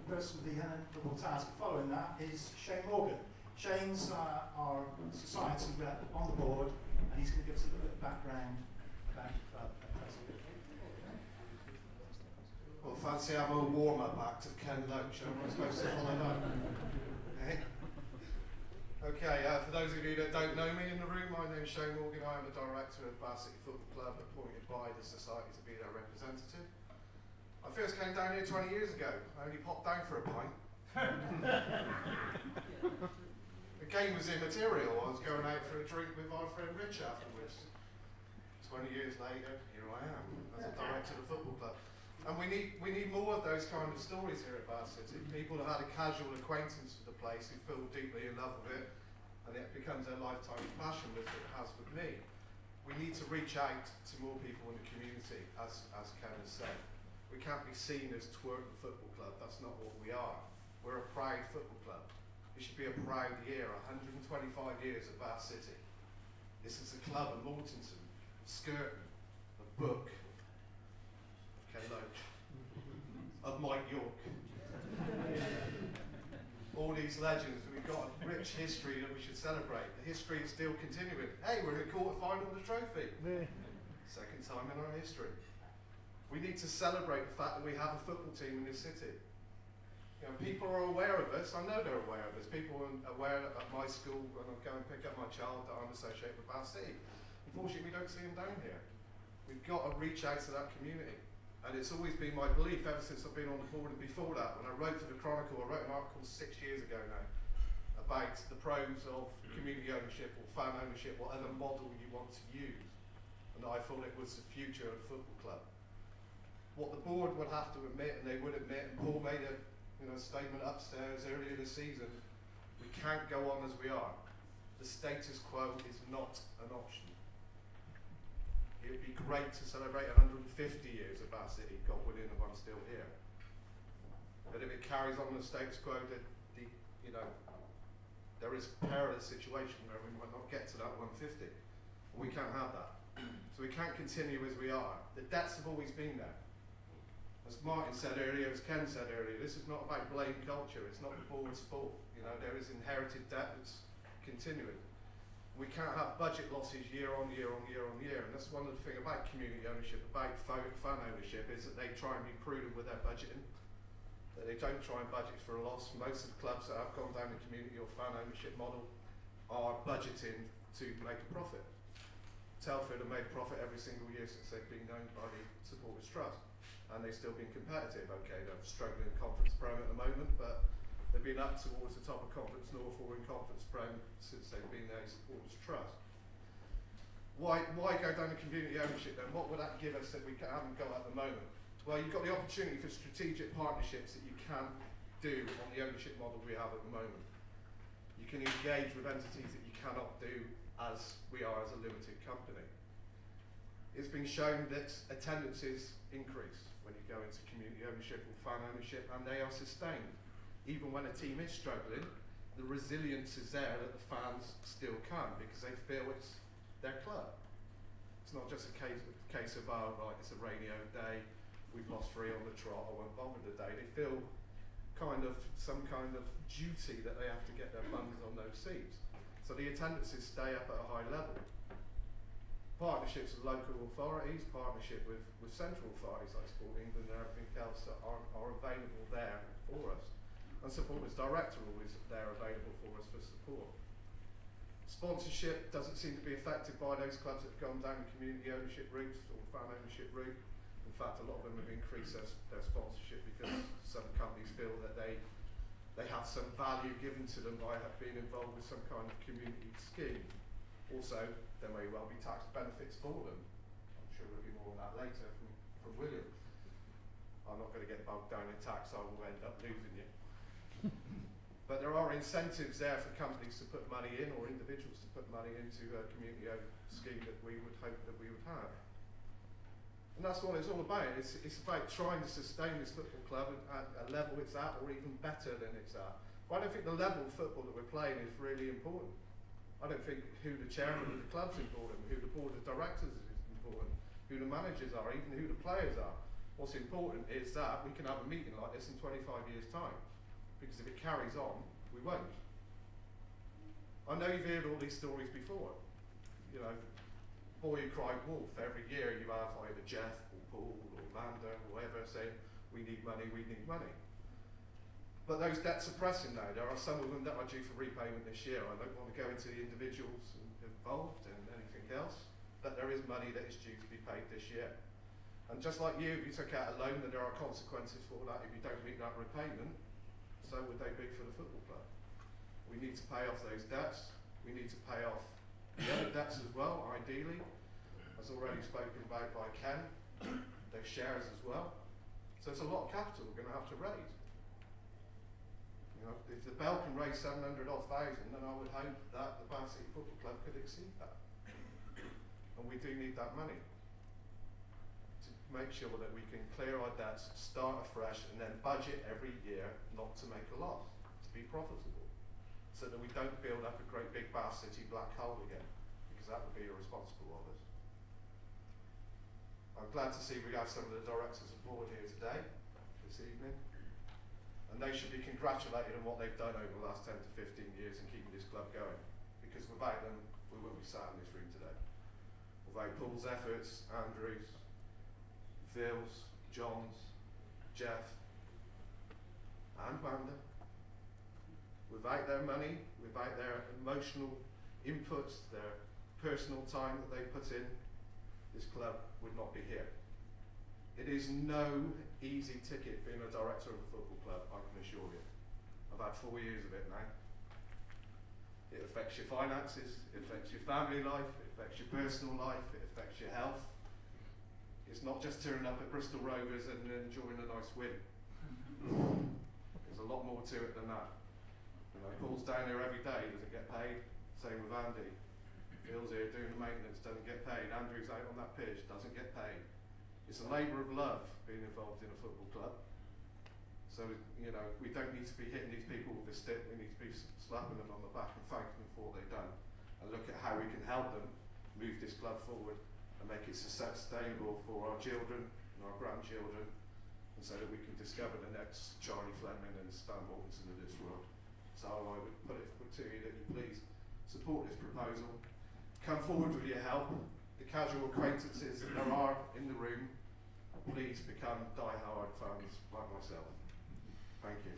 person with the inevitable task following that is Shane Morgan. Shane's our society rep on the board, and he's going to give us a little bit of background about the club at present. Well, fancy having a warm-up act of Ken Loach. Am I supposed to follow that? Okay, for those of you that don't know me in the room, my name's Shane Morgan. I am the director of Bath City Football Club, appointed by the society to be their representative. I first came down here 20 years ago. I only popped down for a pint. The game was immaterial. I was going out for a drink with our friend Rich afterwards. 20 years later, here I am as a director of the football club. And we need more of those kind of stories here at Bath City. People that had a casual acquaintance with the place, who feel deeply in love with it, and it becomes their lifetime passion, as it has with me. We need to reach out to more people in the community, as Ken has said. We can't be seen as Twerton Football Club. That's not what we are. We're a proud football club. It should be a proud year, 125 years of Bath City. This is a club of Mortensen, of Skirton, of Book, Ken Loach, of Mike York. All these legends, we've got a rich history that we should celebrate. The history is still continuing. Hey, we're in the quarter-final of the trophy. Second time in our history. We need to celebrate the fact that we have a football team in this city. You know, people are aware of us. I know they're aware of us. People are aware at my school when I go and pick up my child that I'm associated with Bath City. Unfortunately, we don't see them down here. We've got to reach out to that community. And it's always been my belief ever since I've been on the board, and before that, when I wrote for the Chronicle, I wrote an article 6 years ago now about the pros of community ownership or fan ownership, whatever model you want to use. And I thought it was the future of the football club. What the board would have to admit, and they would admit, and Paul made a statement upstairs earlier this season, we can't go on as we are. The status quo is not an option. It would be great to celebrate 150 years of Bath City, God willing, if I'm still here. But if it carries on the status quo, there is a perilous situation where we might not get to that 150. We can't have that. So we can't continue as we are. The debts have always been there. As Martin said earlier, as Ken said earlier, this is not about blame culture. It's not the board's fault. There is inherited debt that's continuing. We can't have budget losses year on year on year on year, and that's one of the things about community ownership, about fan ownership, is that they try and be prudent with their budgeting, that they don't try and budget for a loss. Most of the clubs that have gone down the community or fan ownership model are budgeting to make a profit. Telford have made a profit every single year since they've been owned by the Supporters Trust, and they've still been competitive. Okay, they're struggling in Conference Prem at the moment, but they've been up towards the top of Conference North or in Conference Prem since they've been a Supporters Trust. Why go down the community ownership then? What would that give us that we haven't got at the moment? Well, you've got the opportunity for strategic partnerships that you can do on the ownership model we have at the moment. You can engage with entities that you cannot do as we are as a limited company. It's been shown that attendances increase when you go into community ownership or fan ownership, and they are sustained. Even when a team is struggling, the resilience is there that the fans still come because they feel it's their club. It's not just a case of, oh, right, it's a rainy old day, we've lost 3 on the trot, I won't bother today. They feel some kind of duty that they have to get their bums on those seats. So the attendances stay up at a high level. Partnerships with local authorities, partnership with central authorities like Sport England and everything else that are available there for us. And Supporters Director always there available for us for support. Sponsorship doesn't seem to be affected by those clubs that have gone down the community ownership route or fan ownership route. In fact, a lot of them have increased their sponsorship because some companies feel that they have some value given to them by being involved with some kind of community scheme. Also, there may well be tax benefits for them. I'm sure there'll be more on that later from William. I'm not going to get bogged down in tax, I will end up losing you. But there are incentives there for companies to put money in or individuals to put money into a community owned scheme that we would hope that we would have. And that's what it's all about. It's about trying to sustain this football club at a level it's at or even better than it's at. But I don't think the level of football that we're playing is really important. I don't think who the chairman of the club's important, who the board of directors is important, who the managers are, even who the players are. What's important is that we can have a meeting like this in 25 years' time, because if it carries on, we won't. I know you've heard all these stories before. You know, boy who cried wolf. Every year you have either Jeff or Paul or Amanda or whoever saying, we need money, we need money. But those debts are pressing now. There are some of them that are due for repayment this year. I don't want to go into the individuals involved and anything else, but there is money that is due to be paid this year. And just like you, if you took out a loan, then there are consequences for that if you don't meet that repayment, so would they be for the football club. We need to pay off those debts. We need to pay off the other debts as well, ideally, as already spoken about by Ken, those shares as well. So it's a lot of capital we're going to have to raise. You know, if the Bell can raise 700,000 odd, then I would hope that the Bath City Football Club could exceed that. And we do need that money to make sure that we can clear our debts, start afresh, and then budget every year not to make a loss, to be profitable, so that we don't build up a great big Bath City black hole again, because that would be irresponsible of us. I'm glad to see we have some of the directors aboard here today, this evening. And they should be congratulated on what they've done over the last 10 to 15 years in keeping this club going. Because without them, we wouldn't be sat in this room today. Without Paul's efforts, Andrew's, Phil's, John's, Jeff, and Wanda, without their money, without their emotional inputs, their personal time that they put in, this club would not be here. It is no easy ticket being a director of a football club, I can assure you. I've had 4 years of it now. It affects your finances, it affects your family life, it affects your personal life, it affects your health. It's not just turning up at Bristol Rovers and enjoying a nice win. There's a lot more to it than that. You know, Paul's down here every day, doesn't get paid. Same with Andy. Phil's here doing the maintenance, doesn't get paid. Andrew's out on that pitch, doesn't get paid. It's a labour of love being involved in a football club. So, you know, we don't need to be hitting these people with a stick, we need to be slapping them on the back and thanking them for what they've done. And look at how we can help them move this club forward and make it sustainable for our children and our grandchildren, and so that we can discover the next Charlie Fleming and Stan Mortensen of this world. So I would put it to you that you please support this proposal. Come forward with your help. The casual acquaintances that there are in the room, please become die-hard fans like myself. Thank you.